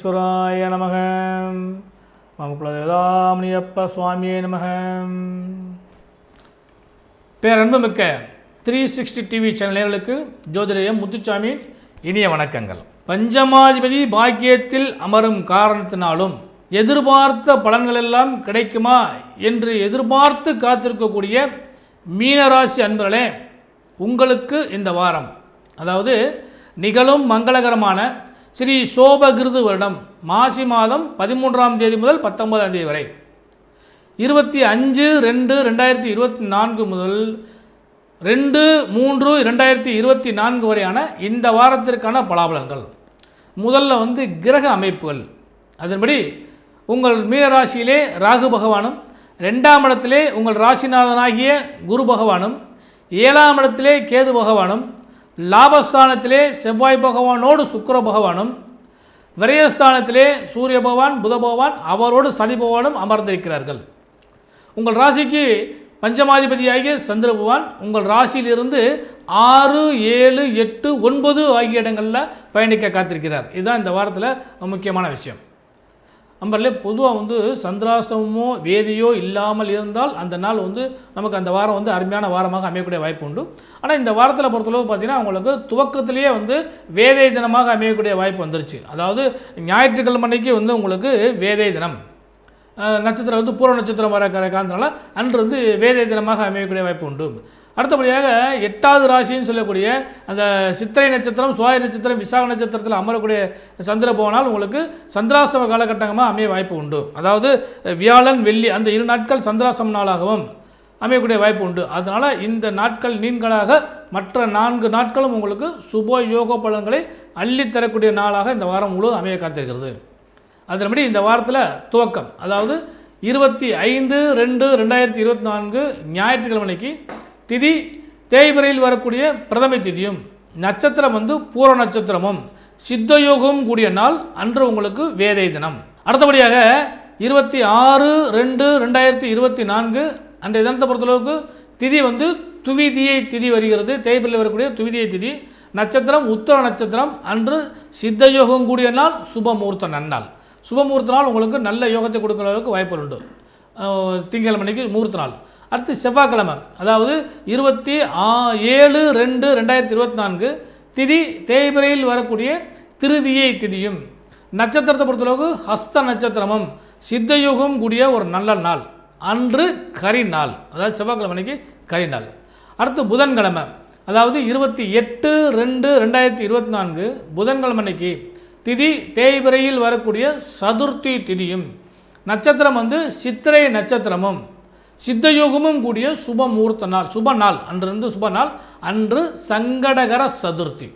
பரமேஸ்வராய நமக. மமகுலதேவதாமணியப்ப சுவாமியே நமக. பேரன்புமிக்க 360 டிவி சேனல் நேயர்களுக்கு ஜோதிடர் முத்துசாமி இனிய வணக்கங்கள். பஞ்சமாதிபதி பாக்கியத்தில் அமரும் காரணத்தினாலும் எதிர்பார்த்த பலன்களெல்லாம் கிடைக்குமா என்று எதிர்பார்த்து காத்திருக்கக்கூடிய மீனராசி அன்பர்களே, உங்களுக்கு இந்த வாரம், அதாவது நிகழும் மங்களகரமான ஸ்ரீ சோபகிருது வருடம் மாசி மாதம் 13ஆம் தேதி முதல் 19ஆம் தேதி வரை 25/2/2024 முதல் 2/3/2024 வரையான இந்த வாரத்திற்கான பலாபலன்கள். முதல்ல கிரக அமைப்புகள். அதன்படி உங்கள் மீனராசியிலே ராகு பகவானும், 2ஆம் இடத்திலே உங்கள் ராசிநாதனாகிய குரு பகவானும், 7ஆம் இடத்திலே கேது பகவானும், லாபஸ்தானத்திலே செவ்வாய் பகவானோடு சுக்கிர பகவானும், விரயஸ்தானத்திலே சூரிய பகவான் புத பகவான் அவரோடு சனி பகவானும் அமர்ந்திருக்கிறார்கள். உங்கள் ராசிக்கு பஞ்சமாதிபதியாகிய சந்திர பகவான் உங்கள் ராசியிலிருந்து 6, 7, 8, 9 ஆகிய இடங்களில் பயணிக்க காத்திருக்கிறார். இதுதான் இந்த வாரத்தில் முக்கியமான விஷயம். நம்பர்லே பொதுவாக சந்திராசமோ வேதியோ இல்லாமல் இருந்தால் அந்த நாள் நமக்கு அந்த வாரம் அருமையான வாரமாக அமையக்கூடிய வாய்ப்பு உண்டு. ஆனால் இந்த வாரத்தில் பொறுத்தளவு பார்த்திங்கன்னா உங்களுக்கு துவக்கத்திலேயே வேதை தினமாக அமையக்கூடிய வாய்ப்பு வந்துருச்சு. அதாவது ஞாயிற்றுக்கிழமை அன்னைக்கு உங்களுக்கு வேதை தினம், நட்சத்திரம் பூர்வ நட்சத்திரம் வர காரணத்தினால அன்று வேதை தினமாக அமையக்கூடிய வாய்ப்பு உண்டு. அடுத்தபடியாக 8வது ராசின்னு சொல்லக்கூடிய அந்த சித்திரை நட்சத்திரம், சுவாதி நட்சத்திரம், விசாக நட்சத்திரத்தில் அமரக்கூடிய சந்திர பகவானால் உங்களுக்கு சந்திராசிரம காலகட்டமாக அமைய வாய்ப்பு உண்டு. அதாவது வியாழன் வெள்ளி அந்த 2 நாட்கள் சந்திராசிரம நாளாகவும் அமையக்கூடிய வாய்ப்பு உண்டு. அதனால் இந்த நாட்கள் நீண்களாக மற்ற 4 நாட்களும் உங்களுக்கு சுப யோக பலன்களை அள்ளித்தரக்கூடிய நாளாக இந்த வாரம் முழு அமைய காத்திருக்கிறது. அதன்படி இந்த வாரத்தில் துவக்கம், அதாவது 25/2/2024 ஞாயிற்றுக்கிழமைக்கு திதி தேய்பிரையில் வரக்கூடிய பிரதமை திதியும், நட்சத்திரம் பூர்வ நட்சத்திரமும், சித்தயோகமும் கூடிய நாள் அன்று உங்களுக்கு வேதை தினம். அடுத்தபடியாக 26/2/2024 அன்றைய தினத்தை பொறுத்தளவுக்கு திதி துவிதியை திதி வருகிறது. தேய்பிரையில் வரக்கூடிய துவிதியை திதி, நட்சத்திரம் உத்தர நட்சத்திரம், அன்று சித்தயோகம் கூடிய நாள், சுபமுகூர்த்த நன்னாள். சுபமுகூர்த்த நாள் உங்களுக்கு நல்ல யோகத்தை கொடுக்குற அளவுக்கு வாய்ப்பு உண்டு. திங்கட்கிழமைக்கு முகூர்த்த நாள். அடுத்து செவ்வாய்க்கிழமை, அதாவது 27/2/2024 திதி தேய்பிரையில் வரக்கூடிய திருதியை திதியும், நட்சத்திரத்தை பொறுத்தளவுக்கு ஹஸ்த நட்சத்திரமும், சித்தயோகம் கூடிய ஒரு நல்ல நாள், அன்று கரி நாள், அதாவது செவ்வாய்க்கிழமைக்கு கரி நாள். அடுத்து புதன்கிழமை, அதாவது 28/2/2024 புதன்கிழமைக்கு திதி தேய்பிரையில் வரக்கூடிய சதுர்த்தி திதியும், நட்சத்திரம் சித்திரை நட்சத்திரமும், சித்தயோகமும் கூடிய சுப முகூர்த்த நாள், சுப நாள், அன்று சுப நாள், அன்று சங்கடகர சதுர்த்தி.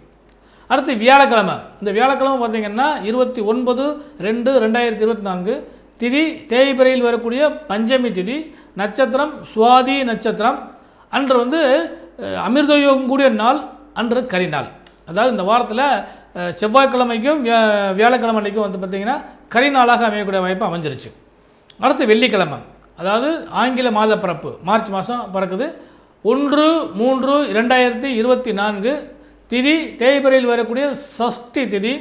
அடுத்து வியாழக்கிழமை. இந்த வியாழக்கிழமை பார்த்திங்கன்னா 29/2/2024 திதி தேய்பிரையில் வரக்கூடிய பஞ்சமி திதி, நட்சத்திரம் சுவாதி நட்சத்திரம், அன்று அமிர்தயோகம் கூடிய நாள், அன்று கரிநாள். அதாவது இந்த வாரத்தில் செவ்வாய்க்கிழமைக்கும் வியாழக்கிழமை அன்றைக்கும் பார்த்திங்கன்னா கரிநாளாக அமையக்கூடிய வாய்ப்பு அமைஞ்சிருச்சு. அடுத்து வெள்ளிக்கிழமை, அதாவது ஆங்கில மாத பிறப்பு மார்ச் மாதம் பிறக்குது. 1/3/2024 திதி தேய்பிரையில் வரக்கூடிய சஷ்டி திதி,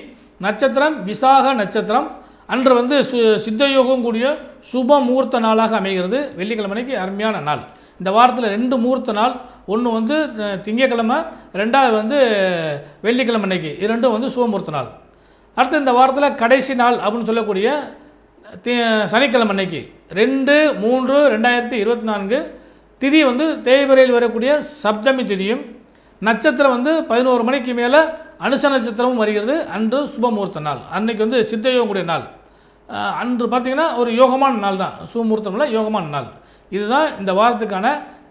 நட்சத்திரம் விசாக நட்சத்திரம், அன்று சித்தயோகம் கூடிய சுப முகூர்த்த நாளாக அமைகிறது. வெள்ளிக்கிழமைக்கு அருமையான நாள். இந்த வாரத்தில் 2 முகூர்த்த நாள், ஒன்று திங்கக்கிழமை, 2வது வெள்ளிக்கிழமை அன்னைக்கு, 2 சுபமுகூர்த்த நாள். அடுத்து இந்த வாரத்தில் கடைசி நாள் அப்படின்னு சொல்லக்கூடிய சனிக்கிழமை அன்னைக்கு 2/3/2024 திதி தேய்பிரையில் வரக்கூடிய சப்தமி திதியும், நட்சத்திரம் 11 மணிக்கு மேலே அனுச நட்சத்திரமும் வருகிறது, அன்று சுபமுகூர்த்த நாள். அன்னைக்கு சித்தயோகம் கூடிய நாள், அன்று பார்த்திங்கன்னா ஒரு யோகமான நாள் தான், சுபமுகூர்த்தமில் யோகமான நாள். இதுதான் இந்த வாரத்துக்கான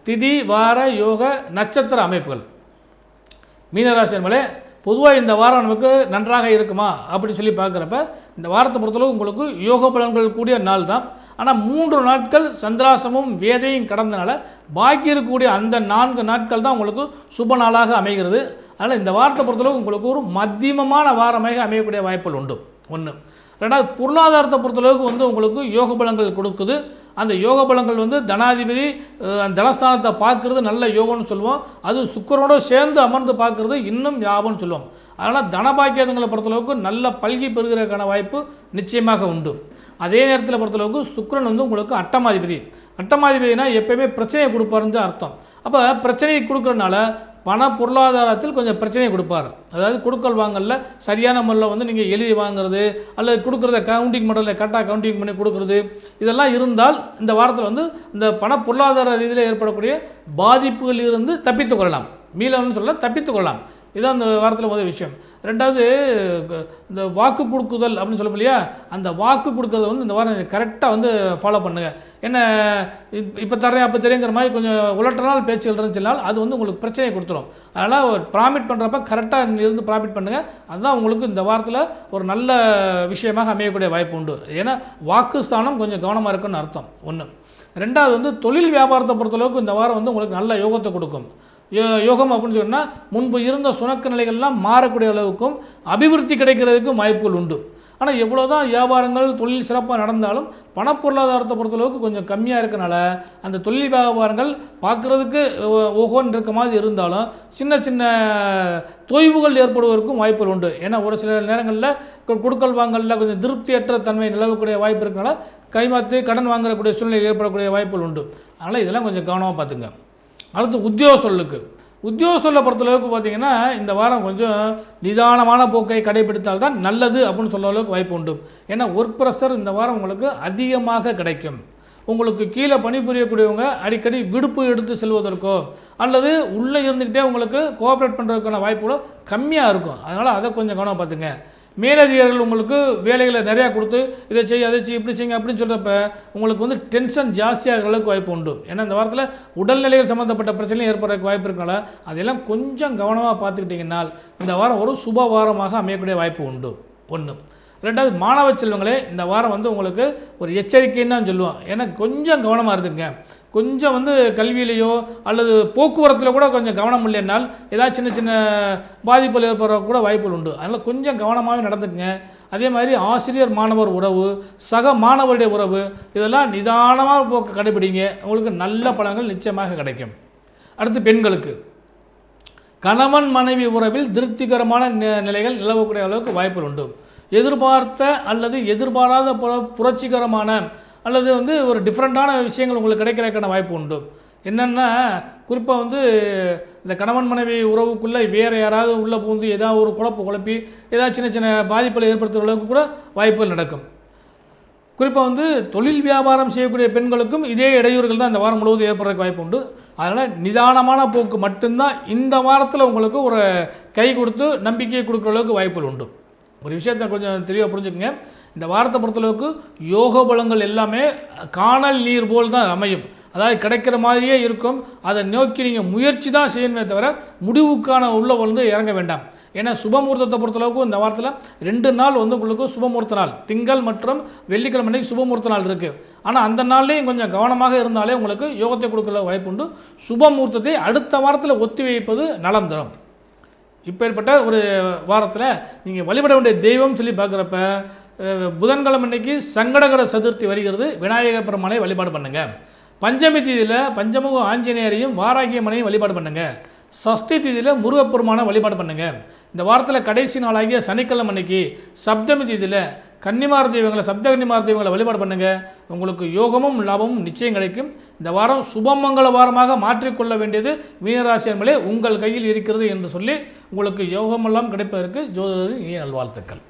திதி வார யோக நட்சத்திர அமைப்புகள். மீனராசி என்பதே பொதுவாக இந்த வாரம் நமக்கு நன்றாக இருக்குமா அப்படின்னு சொல்லி பார்க்குறப்ப இந்த வாரத்தை பொறுத்தளவு உங்களுக்கு யோக பலன்கள் கூடிய நாள் தான். ஆனால் 3 நாட்கள் சந்திராசமும் வேதையும் கடந்தனால பாக்கி இருக்கக்கூடிய அந்த 4 நாட்கள் தான் உங்களுக்கு சுப நாளாக அமைகிறது. அதனால் இந்த வாரத்தை பொறுத்தளவு உங்களுக்கு ஒரு மத்தியமமான வாரமாக அமையக்கூடிய வாய்ப்புகள் உண்டு. 1. 2வது பொருளாதாரத்தை பொறுத்தளவுக்கு உங்களுக்கு யோக பலன்கள் கொடுக்குது. அந்த யோக பலங்கள் வந்து தனாதிபதி தனஸ்தானத்தை பார்க்குறது நல்ல யோகம்னு சொல்லுவோம். அது சுக்கிரனோட சேர்ந்து அமர்ந்து பார்க்குறது இன்னும் லாபம்னு சொல்லுவோம். அதனால் தனபாக்கியங்களை பொறுத்தளவுக்கு நல்ல பல்கி பெறுகிறதுக்கான வாய்ப்பு நிச்சயமாக உண்டு. அதே நேரத்தில் பொறுத்தளவுக்கு சுக்கிரன் வந்து உங்களுக்கு அட்டமாதிபதினா எப்பயுமே பிரச்சனையை கொடுப்பாருன்னு அர்த்தம். அப்போ பிரச்சனையை கொடுக்குறதுனால பண பொருளாதாரத்தில் கொஞ்சம் பிரச்சனையை கொடுப்பார். அதாவது கொடுக்கல் வாங்கல சரியான முறையில் வந்து நீங்கள் எழுதி வாங்குறது அல்லது கொடுக்குறத கவுண்டிங் மாடலில் கரெக்டாக கவுண்டிங் பண்ணி கொடுக்குறது இதெல்லாம் இருந்தால் இந்த வாரத்தில் வந்து இந்த பண பொருளாதார ரீதியில் ஏற்படக்கூடிய பாதிப்புகளில் இருந்து தப்பித்து கொள்ளலாம். மீளன்னு சொல்ல தப்பித்து கொள்ளலாம். இதுதான் இந்த வாரத்தில் முதல் விஷயம். ரெண்டாவது இந்த வாக்கு கொடுக்குதல் அப்படின்னு சொல்லப்போ இல்லையா, அந்த வாக்கு கொடுக்குறத வந்து இந்த வாரம் கரெக்டாக வந்து ஃபாலோ பண்ணுங்கள். என்ன இப்போ தரேன் அப்போ தெரியுங்கிற மாதிரி கொஞ்சம் உலட்டனால் பேச்சுகள் இருந்துச்சுனால் அது வந்து உங்களுக்கு பிரச்சனையை கொடுத்துரும். அதனால் ஒரு ப்ராமிட் பண்ணுறப்ப கரெக்டாக இருந்து ப்ராமிட் பண்ணுங்கள். அதுதான் உங்களுக்கு இந்த வாரத்தில் ஒரு நல்ல விஷயமாக அமையக்கூடிய வாய்ப்பு உண்டு. ஏன்னா வாக்கு ஸ்தானம் கொஞ்சம் கவனமாக இருக்குன்னு அர்த்தம் ஒன்று. ரெண்டாவது வந்து தொழில் வியாபாரத்தை பொறுத்தளவுக்கு இந்த வாரம் வந்து உங்களுக்கு நல்ல யோகத்தை கொடுக்கும். யோகம் அப்படின்னு சொன்னால் முன்பு இருந்த சுணக்க நிலைகள்லாம் மாறக்கூடிய அளவுக்கும் அபிவிருத்தி கிடைக்கிறதுக்கும் வாய்ப்புகள் உண்டு. ஆனால் எவ்வளோ தான் வியாபாரங்கள் தொழில் சிறப்பாக நடந்தாலும் பணப்பொருளாதாரத்தை பொறுத்தளவுக்கு கொஞ்சம் கம்மியாக இருக்கனால அந்த தொழில் வியாபாரங்கள் பார்க்குறதுக்கு ஓஹோன்னு இருக்க மாதிரி இருந்தாலும் சின்ன சின்ன தொய்வுகள் ஏற்படுவதற்கும் வாய்ப்புகள் உண்டு. ஏன்னா ஒரு சில நேரங்களில் கொடுக்கல் வாங்கலில் கொஞ்சம் திருப்தியற்ற தன்மை நிலவக்கூடிய வாய்ப்பு இருக்கனால கைமாற்றி கடன் வாங்கக்கூடிய சூழ்நிலை ஏற்படக்கூடிய வாய்ப்புகள் உண்டு. அதனால் இதெல்லாம் கொஞ்சம் கவனமாக பார்த்துங்க. அடுத்து உத்தியோக சொல்லை பொறுத்தளவுக்கு பார்த்திங்கன்னா இந்த வாரம் கொஞ்சம் நிதானமான போக்கை கடைபிடித்தால்தான் நல்லது அப்படின்னு சொல்ல அளவுக்கு வாய்ப்பு உண்டு. ஏன்னா ஒர்க் ப்ரெஷர் இந்த வாரம் உங்களுக்கு அதிகமாக கிடைக்கும். உங்களுக்கு கீழே பணிபுரியக்கூடியவங்க அடிக்கடி விடுப்பு எடுத்து செல்வதற்கோ அல்லது உள்ளே இருந்துக்கிட்டே உங்களுக்கு கோஆப்ரேட் பண்ணுறதுக்கான வாய்ப்புகளும் கம்மியாக இருக்கும். அதனால் அதை கொஞ்சம் கவனம் பார்த்துங்க. மேலதிகாரிகள் உங்களுக்கு வேலைகளை நிறையா கொடுத்து இதை செய்ய அதை செய்ய இப்படி செய்யுங்க அப்படின்னு சொல்கிறப்ப உங்களுக்கு வந்து டென்ஷன் ஜாஸ்தியாகிற அளவுக்கு வாய்ப்பு உண்டு. ஏன்னா இந்த வாரத்தில் உடல்நிலைகள் சம்மந்தப்பட்ட பிரச்சனையும் ஏற்படுறதுக்கு வாய்ப்பு இருக்கனால அதெல்லாம் கொஞ்சம் கவனமாக பார்த்துக்கிட்டிங்கன்னால் இந்த வாரம் ஒரு சுப வாரமாக அமையக்கூடிய வாய்ப்பு உண்டு. ஒன்று. ரெண்டாவது மாணவ செல்வங்களே இந்த வாரம் வந்து உங்களுக்கு ஒரு எச்சரிக்கைன்னு தான் சொல்லுவோம். ஏன்னா கொஞ்சம் கவனமாக இருந்துங்க. கொஞ்சம் வந்து கல்வியிலையோ அல்லது போக்குவரத்தில் கூட கொஞ்சம் கவனம் இல்லைன்னால் ஏதாவது சின்ன சின்ன பாதிப்புகள் ஏற்படுற கூட வாய்ப்புகள் உண்டு. அதனால் கொஞ்சம் கவனமாகவே நடந்துக்குங்க. அதே மாதிரி ஆசிரியர் மாணவர் உறவு, சக மாணவருடைய உறவு இதெல்லாம் நிதானமாக போக்க கடைபிடிங்க. உங்களுக்கு நல்ல பலன்கள் நிச்சயமாக கிடைக்கும். அடுத்து பெண்களுக்கு கணவன் மனைவி உறவில் திருப்திகரமான நிலைகள் நிலவக்கூடிய அளவுக்கு வாய்ப்புகள் உண்டு. எதிர்பார்த்த அல்லது எதிர்பாராத புரட்சிகரமான அல்லது வந்து ஒரு டிஃப்ரெண்ட்டான விஷயங்கள் உங்களுக்கு கிடைக்கிறதுக்கான வாய்ப்பு உண்டு. என்னென்னா குறிப்பாக வந்து இந்த கணவன் மனைவி உறவுக்குள்ளே வேறு யாராவது உள்ளே பூந்து ஏதாவது ஒரு குழப்பி ஏதாவது சின்ன சின்ன பாதிப்புகளை ஏற்படுத்துகிற அளவுக்கு கூட வாய்ப்புகள் நடக்கும். குறிப்பாக வந்து தொழில் வியாபாரம் செய்யக்கூடிய பெண்களுக்கும் இதே இடையூறுகள் தான் இந்த வாரம் முழுவதும் ஏற்படுறதுக்கு வாய்ப்பு உண்டு. அதனால் நிதானமான போக்கு மட்டும்தான் இந்த வாரத்தில் உங்களுக்கு ஒரு கை கொடுத்து நம்பிக்கையை கொடுக்குற அளவுக்கு வாய்ப்புகள் உண்டு. ஒரு விஷயத்தை கொஞ்சம் தெளிவாக புரிஞ்சுக்கங்க. இந்த வாரத்தை பொறுத்தளவுக்கு யோக பலங்கள் எல்லாமே காணல் நீர் போல் தான் அமையும். அதாவது கிடைக்கிற மாதிரியே இருக்கும். அதை நோக்கி நீங்கள் முயற்சி தான் செய்யணுமே தவிர முடிவுக்கான உள்ள வந்து இறங்க வேண்டாம். ஏன்னா சுபமுகூர்த்தத்தை பொறுத்தளவுக்கு இந்த வாரத்தில் 2 நாள் வந்து உங்களுக்கு சுபமுகூர்த்த நாள், திங்கள் மற்றும் வெள்ளிக்கிழமை அன்றைக்கி சுபமுகூர்த்த நாள் இருக்குது. ஆனால் அந்த நாள்லேயும் கொஞ்சம் கவனமாக இருந்தாலே உங்களுக்கு யோகத்தை கொடுக்குற வாய்ப்பு உண்டு. சுபமுகூர்த்தத்தை அடுத்த வாரத்தில் ஒத்தி வைப்பது நலம் தரும். இப்போ ஏற்பட்ட ஒரு வாரத்தில் நீங்கள் வழிபட வேண்டிய தெய்வம் சொல்லி பார்க்குறப்ப புதன்கிழமை அன்னைக்கு சங்கடகர சதுர்த்தி வருகிறது. விநாயக பெருமானை வழிபாடு பண்ணுங்கள். பஞ்சமி தேதியில் பஞ்சமுக ஆஞ்சநேயரையும் வாராகியம்மனையும் வழிபாடு பண்ணுங்கள். சஷ்டி தேதியில் முருகப்பெருமானை வழிபாடு பண்ணுங்கள். இந்த வாரத்தில் கடைசி நாளாகிய சனிக்கிழமை அன்னைக்கு சப்தமி தேதியில் கன்னிமார் தெய்வங்களை சப்தகன்னிமார் தெய்வங்களை வழிபாடு பண்ணுங்கள். உங்களுக்கு யோகமும் லாபமும் நிச்சயம் கிடைக்கும். இந்த வாரம் சுபமங்கல வாரமாக மாற்றிக்கொள்ள வேண்டியது மீனராசி என்பதே உங்கள் கையில் இருக்கிறது என்று சொல்லி உங்களுக்கு யோகமெல்லாம் கிடைப்பதற்கு ஜோதிடரின் இனிய நல்வாழ்த்துக்கள்.